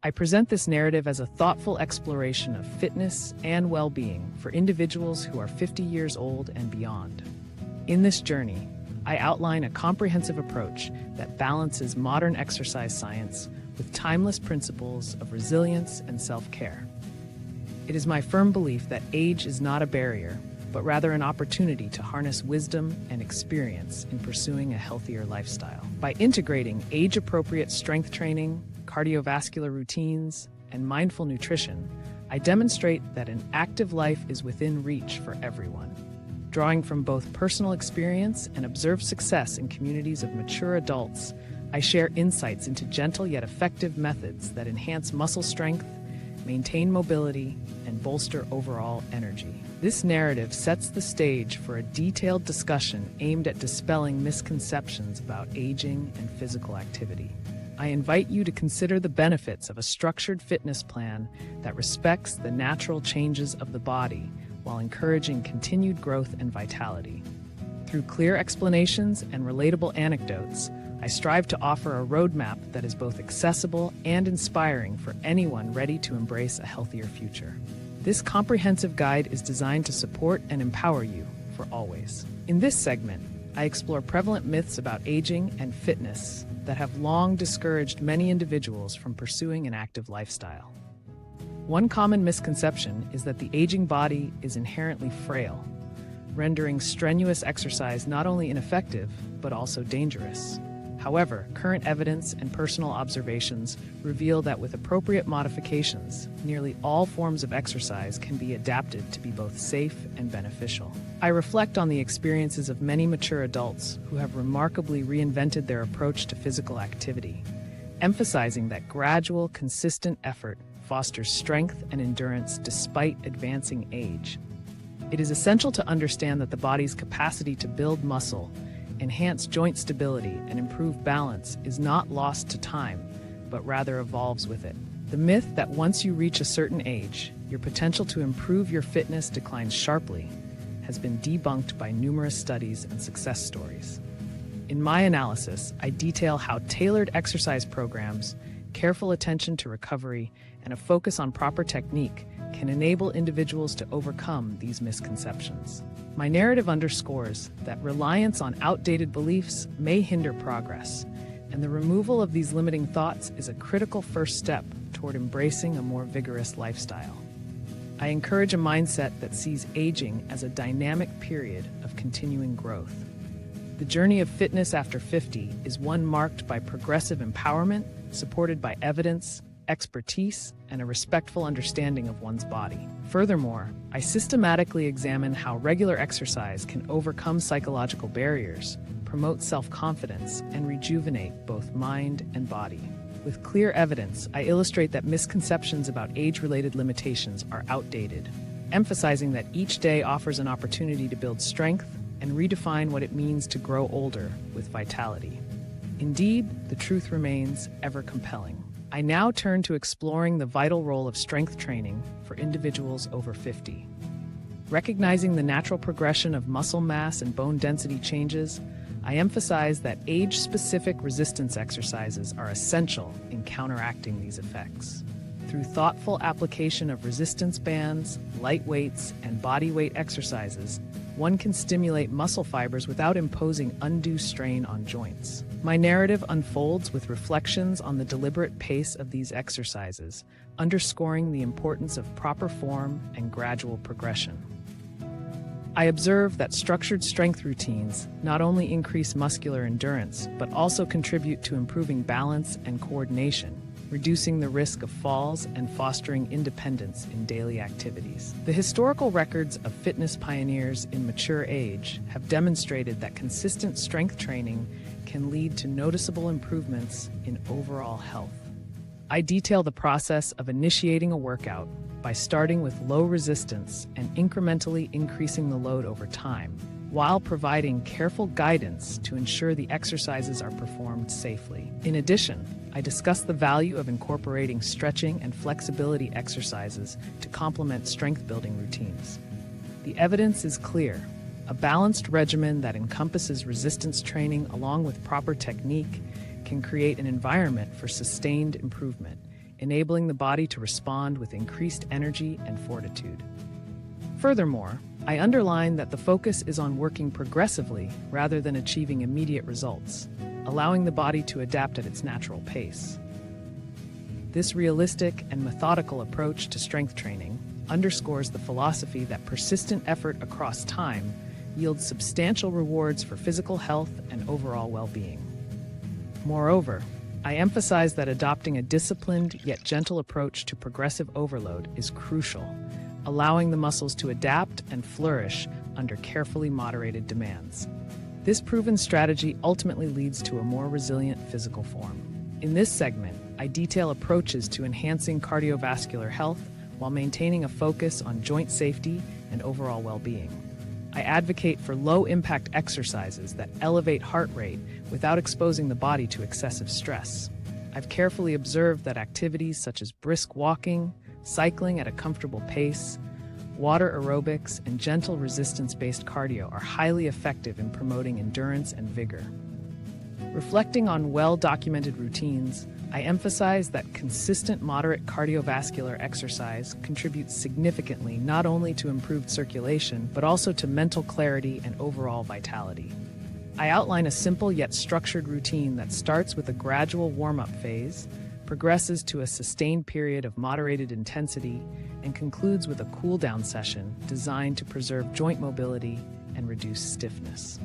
I present this narrative as a thoughtful exploration of fitness and well-being for individuals who are 50 years old and beyond. In this journey, I outline a comprehensive approach that balances modern exercise science with timeless principles of resilience and self-care. It is my firm belief that age is not a barrier, but rather an opportunity to harness wisdom and experience in pursuing a healthier lifestyle. By integrating age-appropriate strength training, cardiovascular routines, and mindful nutrition, I demonstrate that an active life is within reach for everyone. Drawing from both personal experience and observed success in communities of mature adults, I share insights into gentle yet effective methods that enhance muscle strength, maintain mobility, and bolster overall energy. This narrative sets the stage for a detailed discussion aimed at dispelling misconceptions about aging and physical activity. I invite you to consider the benefits of a structured fitness plan that respects the natural changes of the body while encouraging continued growth and vitality. Through clear explanations and relatable anecdotes, I strive to offer a roadmap that is both accessible and inspiring for anyone ready to embrace a healthier future. This comprehensive guide is designed to support and empower you for always. In this segment, I explore prevalent myths about aging and fitness that have long discouraged many individuals from pursuing an active lifestyle. One common misconception is that the aging body is inherently frail, rendering strenuous exercise not only ineffective, but also dangerous. However, current evidence and personal observations reveal that with appropriate modifications, nearly all forms of exercise can be adapted to be both safe and beneficial. I reflect on the experiences of many mature adults who have remarkably reinvented their approach to physical activity, emphasizing that gradual, consistent effort fosters strength and endurance despite advancing age. It is essential to understand that the body's capacity to build muscle, enhance joint stability, and improve balance is not lost to time, but rather evolves with it. The myth that once you reach a certain age, your potential to improve your fitness declines sharply has been debunked by numerous studies and success stories. In my analysis, I detail how tailored exercise programs, careful attention to recovery, and a focus on proper technique can enable individuals to overcome these misconceptions. My narrative underscores that reliance on outdated beliefs may hinder progress, and the removal of these limiting thoughts is a critical first step toward embracing a more vigorous lifestyle. I encourage a mindset that sees aging as a dynamic period of continuing growth. The journey of fitness after 50 is one marked by progressive empowerment, supported by evidence, expertise, and a respectful understanding of one's body. Furthermore, I systematically examine how regular exercise can overcome psychological barriers, promote self-confidence, and rejuvenate both mind and body. With clear evidence, I illustrate that misconceptions about age-related limitations are outdated, emphasizing that each day offers an opportunity to build strength and redefine what it means to grow older with vitality. Indeed, the truth remains ever compelling. I now turn to exploring the vital role of strength training for individuals over 50. Recognizing the natural progression of muscle mass and bone density changes, I emphasize that age-specific resistance exercises are essential in counteracting these effects. Through thoughtful application of resistance bands, light weights, and body weight exercises, one can stimulate muscle fibers without imposing undue strain on joints. My narrative unfolds with reflections on the deliberate pace of these exercises, underscoring the importance of proper form and gradual progression. I observe that structured strength routines not only increase muscular endurance, but also contribute to improving balance and coordination, reducing the risk of falls and fostering independence in daily activities. The historical records of fitness pioneers in mature age have demonstrated that consistent strength training can lead to noticeable improvements in overall health. I detail the process of initiating a workout by starting with low resistance and incrementally increasing the load over time, while providing careful guidance to ensure the exercises are performed safely. In addition, I discuss the value of incorporating stretching and flexibility exercises to complement strength-building routines. The evidence is clear. A balanced regimen that encompasses resistance training along with proper technique can create an environment for sustained improvement, enabling the body to respond with increased energy and fortitude. Furthermore, I underline that the focus is on working progressively rather than achieving immediate results, allowing the body to adapt at its natural pace. This realistic and methodical approach to strength training underscores the philosophy that persistent effort across time yields substantial rewards for physical health and overall well-being. Moreover, I emphasize that adopting a disciplined yet gentle approach to progressive overload is crucial, allowing the muscles to adapt and flourish under carefully moderated demands. This proven strategy ultimately leads to a more resilient physical form. In this segment, I detail approaches to enhancing cardiovascular health while maintaining a focus on joint safety and overall well-being. I advocate for low-impact exercises that elevate heart rate without exposing the body to excessive stress. I've carefully observed that activities such as brisk walking, cycling at a comfortable pace, water aerobics, and gentle resistance-based cardio are highly effective in promoting endurance and vigor. Reflecting on well-documented routines, I emphasize that consistent moderate cardiovascular exercise contributes significantly not only to improved circulation, but also to mental clarity and overall vitality. I outline a simple yet structured routine that starts with a gradual warm-up phase, progresses to a sustained period of moderated intensity, and concludes with a cool-down session designed to preserve joint mobility and reduce stiffness.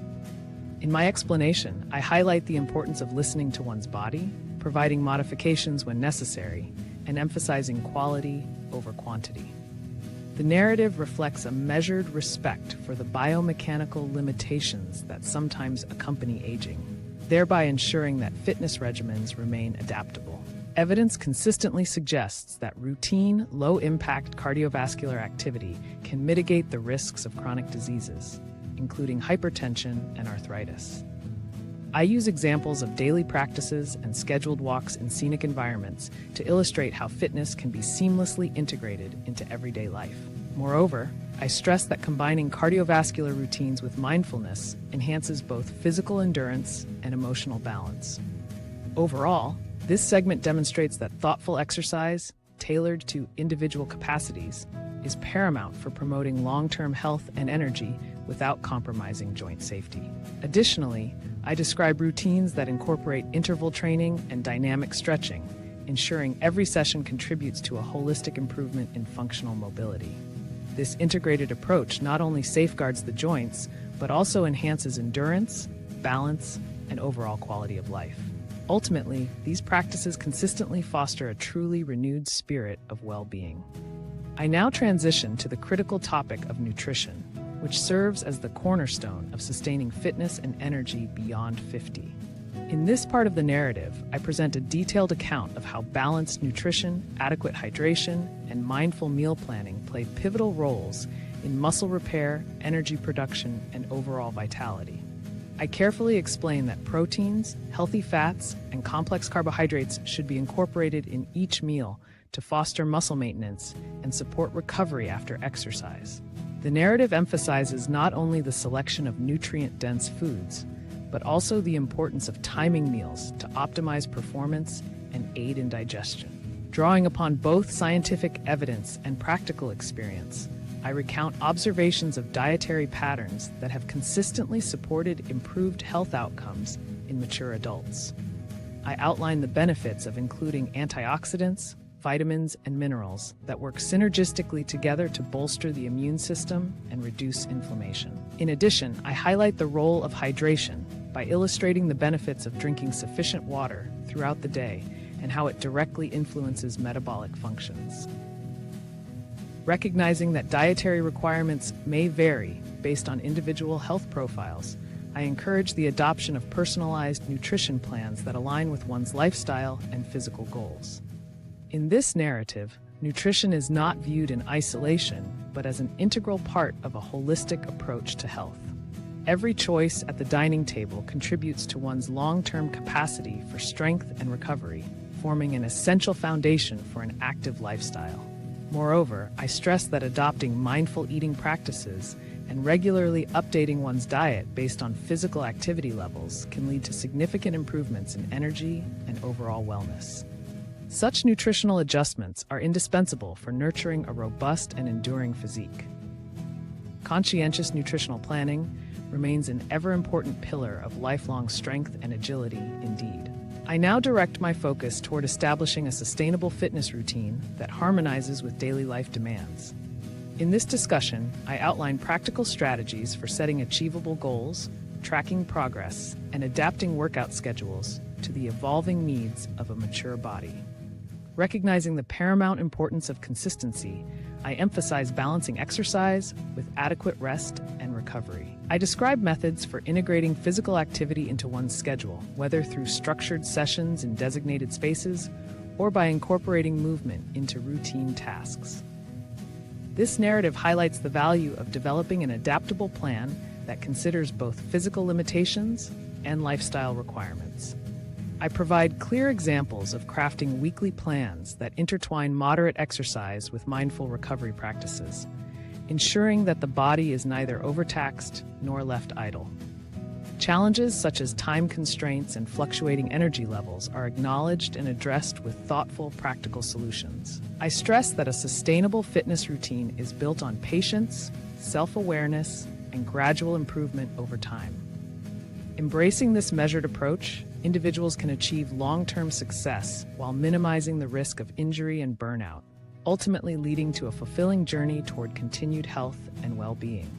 In my explanation, I highlight the importance of listening to one's body, providing modifications when necessary, and emphasizing quality over quantity. The narrative reflects a measured respect for the biomechanical limitations that sometimes accompany aging, thereby ensuring that fitness regimens remain adaptable. Evidence consistently suggests that routine, low-impact cardiovascular activity can mitigate the risks of chronic diseases, including hypertension and arthritis. I use examples of daily practices and scheduled walks in scenic environments to illustrate how fitness can be seamlessly integrated into everyday life. Moreover, I stress that combining cardiovascular routines with mindfulness enhances both physical endurance and emotional balance. Overall, this segment demonstrates that thoughtful exercise, tailored to individual capacities, is paramount for promoting long-term health and energy without compromising joint safety. Additionally, I describe routines that incorporate interval training and dynamic stretching, ensuring every session contributes to a holistic improvement in functional mobility. This integrated approach not only safeguards the joints, but also enhances endurance, balance, and overall quality of life. Ultimately, these practices consistently foster a truly renewed spirit of well-being. I now transition to the critical topic of nutrition, which serves as the cornerstone of sustaining fitness and energy beyond 50. In this part of the narrative, I present a detailed account of how balanced nutrition, adequate hydration, and mindful meal planning play pivotal roles in muscle repair, energy production, and overall vitality. I carefully explain that proteins, healthy fats, and complex carbohydrates should be incorporated in each meal to foster muscle maintenance and support recovery after exercise. The narrative emphasizes not only the selection of nutrient-dense foods, but also the importance of timing meals to optimize performance and aid in digestion. Drawing upon both scientific evidence and practical experience, I recount observations of dietary patterns that have consistently supported improved health outcomes in mature adults. I outline the benefits of including antioxidants, vitamins, and minerals that work synergistically together to bolster the immune system and reduce inflammation. In addition, I highlight the role of hydration by illustrating the benefits of drinking sufficient water throughout the day and how it directly influences metabolic functions. Recognizing that dietary requirements may vary based on individual health profiles, I encourage the adoption of personalized nutrition plans that align with one's lifestyle and physical goals. In this narrative, nutrition is not viewed in isolation, but as an integral part of a holistic approach to health. Every choice at the dining table contributes to one's long-term capacity for strength and recovery, forming an essential foundation for an active lifestyle. Moreover, I stress that adopting mindful eating practices and regularly updating one's diet based on physical activity levels can lead to significant improvements in energy and overall wellness. Such nutritional adjustments are indispensable for nurturing a robust and enduring physique. Conscientious nutritional planning remains an ever-important pillar of lifelong strength and agility indeed. I now direct my focus toward establishing a sustainable fitness routine that harmonizes with daily life demands. In this discussion, I outline practical strategies for setting achievable goals, tracking progress, and adapting workout schedules to the evolving needs of a mature body. Recognizing the paramount importance of consistency, I emphasize balancing exercise with adequate rest and recovery. I describe methods for integrating physical activity into one's schedule, whether through structured sessions in designated spaces or by incorporating movement into routine tasks. This narrative highlights the value of developing an adaptable plan that considers both physical limitations and lifestyle requirements. I provide clear examples of crafting weekly plans that intertwine moderate exercise with mindful recovery practices, ensuring that the body is neither overtaxed nor left idle. Challenges such as time constraints and fluctuating energy levels are acknowledged and addressed with thoughtful, practical solutions. I stress that a sustainable fitness routine is built on patience, self-awareness, and gradual improvement over time. Embracing this measured approach, individuals can achieve long-term success while minimizing the risk of injury and burnout, ultimately leading to a fulfilling journey toward continued health and well-being.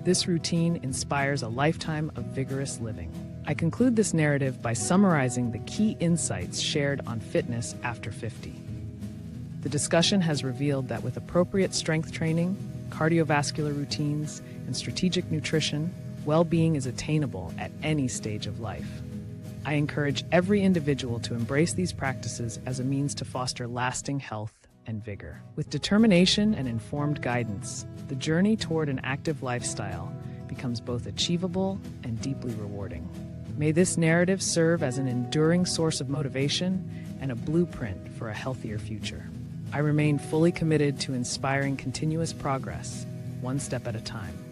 This routine inspires a lifetime of vigorous living. I conclude this narrative by summarizing the key insights shared on fitness after 50. The discussion has revealed that with appropriate strength training, cardiovascular routines, and strategic nutrition, well-being is attainable at any stage of life. I encourage every individual to embrace these practices as a means to foster lasting health and vigor. With determination and informed guidance, the journey toward an active lifestyle becomes both achievable and deeply rewarding. May this narrative serve as an enduring source of motivation and a blueprint for a healthier future. I remain fully committed to inspiring continuous progress, one step at a time.